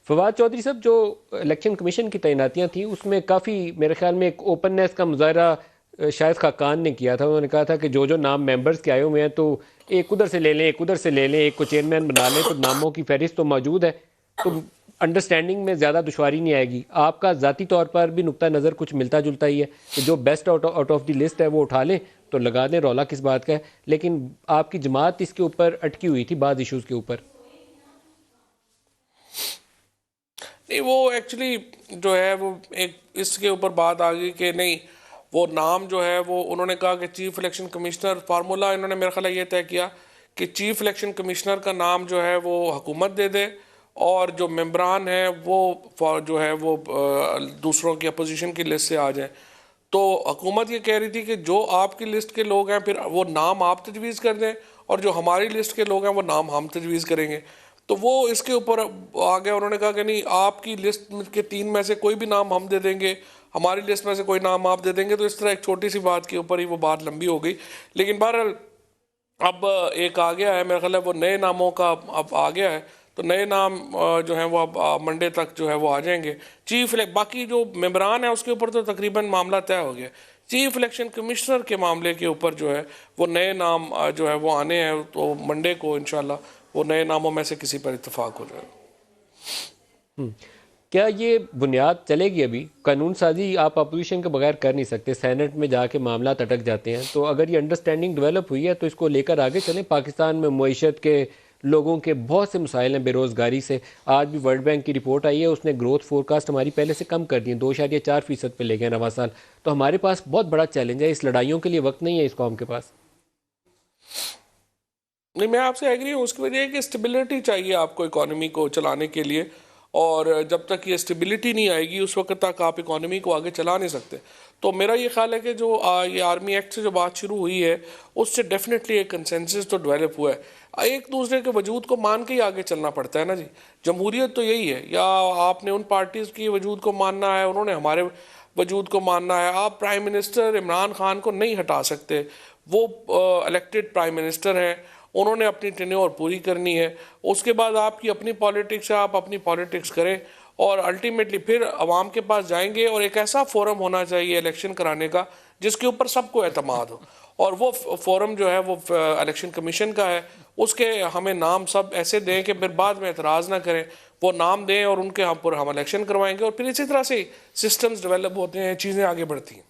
फवाद चौधरी साहब, जो election commission की तैनातियां थी उसमें काफ़ी मेरे ख्याल में एक ओपननेस का मुजाहरा शायद खाकान ने किया था। उन्होंने कहा था कि जो जो नाम मेंबर्स के आए हुए हैं तो एक उधर से ले लें, एक उधर से ले लें, एक को चेयरमैन बना लें, तो नामों की फहरिस्त तो मौजूद है, तो अंडरस्टैंडिंग में ज़्यादा दुश्वारी नहीं आएगी। आपका ज़ाती तौर पर भी नुक्ता नज़र कुछ मिलता जुलता ही है कि जो best out of the list है वो उठा लें तो लगा दें, रौला किस बात का है। लेकिन आपकी जमात इसके ऊपर अटकी हुई थी बाज़ इशूज़ के ऊपर। नहीं, वो एक्चुअली जो है वो एक इसके ऊपर बात आ गई कि नहीं, वो नाम जो है वो उन्होंने कहा कि चीफ इलेक्शन कमिश्नर फार्मूला इन्होंने मेरा ख्याल है ये तय किया कि चीफ इलेक्शन कमिश्नर का नाम जो है वो हुकूमत दे दे, और जो मेंबरान हैं वो जो है वो दूसरों की अपोजिशन की लिस्ट से आ जाए। तो हुकूमत ये कह रही थी कि जो आपकी लिस्ट के लोग हैं फिर वो नाम आप तजवीज़ कर दें, और जो हमारी लिस्ट के लोग हैं वो नाम हम तजवीज़ करेंगे। तो वो इसके ऊपर आ गया, उन्होंने कहा कि नहीं, आपकी लिस्ट के 3 में से कोई भी नाम हम दे देंगे, हमारी लिस्ट में से कोई नाम आप दे देंगे। तो इस तरह एक छोटी सी बात के ऊपर ही वो बात लंबी हो गई। लेकिन बहरहाल अब एक आ गया है, मेरा ख्याल है वो नए नामों का अब आ गया है। तो नए नाम जो है वो अब मंडे तक जो है वो आ जाएंगे। बाकी जो मेंबरान है उसके ऊपर तो तकरीबन मामला तय हो गया। चीफ इलेक्शन कमिश्नर के मामले के ऊपर जो है वो नए नाम जो है वो आने हैं, तो मंडे को इंशाल्लाह वो नए नामों में से किसी पर इत्तेफाक हो जाएगा। क्या ये बुनियाद चलेगी? अभी कानून साजी आप अपोजिशन के बगैर कर नहीं सकते, सेनेट में जाके मामला अटक जाते हैं। तो अगर ये अंडरस्टैंडिंग डेवलप हुई है तो इसको लेकर आगे चलें। पाकिस्तान में मईशत के लोगों के बहुत से मसाइल हैं, बेरोज़गारी से। आज भी वर्ल्ड बैंक की रिपोर्ट आई है, उसने ग्रोथ फोरकास्ट हमारी पहले से कम कर दी है, 2.4% पे ले गए रवा साल। तो हमारे पास बहुत बड़ा चैलेंज है, इस लड़ाइयों के लिए वक्त नहीं है इस कौम के पास। नहीं, मैं आपसे एग्री हूँ। उसकी वजह है कि स्टेबिलिटी चाहिए आपको इकोनॉमी को चलाने के लिए, और जब तक ये स्टेबिलिटी नहीं आएगी उस वक्त तक आप इकोनॉमी को आगे चला नहीं सकते। तो मेरा ये ख्याल है कि जो ये आर्मी एक्ट से जो बात शुरू हुई है उससे डेफिनेटली एक कंसेंसस तो डेवलप हुआ है। एक दूसरे के वजूद को मान के ही आगे चलना पड़ता है ना जी। जमहूरियत तो यही है, या आपने उन पार्टीज़ की वजूद को मानना है, उन्होंने हमारे वजूद को मानना है। आप प्राइम मिनिस्टर इमरान खान को नहीं हटा सकते, वो इलेक्टेड प्राइम मिनिस्टर हैं, उन्होंने अपनी टेन्योर पूरी करनी है। उसके बाद आपकी अपनी पॉलिटिक्स है, आप अपनी पॉलिटिक्स करें, और अल्टीमेटली फिर आवाम के पास जाएंगे। और एक ऐसा फोरम होना चाहिए इलेक्शन कराने का जिसके ऊपर सबको एतमाद हो, और वो फोरम जो है वो इलेक्शन कमीशन का है। उसके हमें नाम सब ऐसे दें कि फिर बाद में एतराज़ ना करें, वो नाम दें और उनके यहाँ पर हम इलेक्शन करवाएंगे, और फिर इसी तरह से सिस्टम्स डेवलप होते हैं, चीज़ें आगे बढ़ती हैं।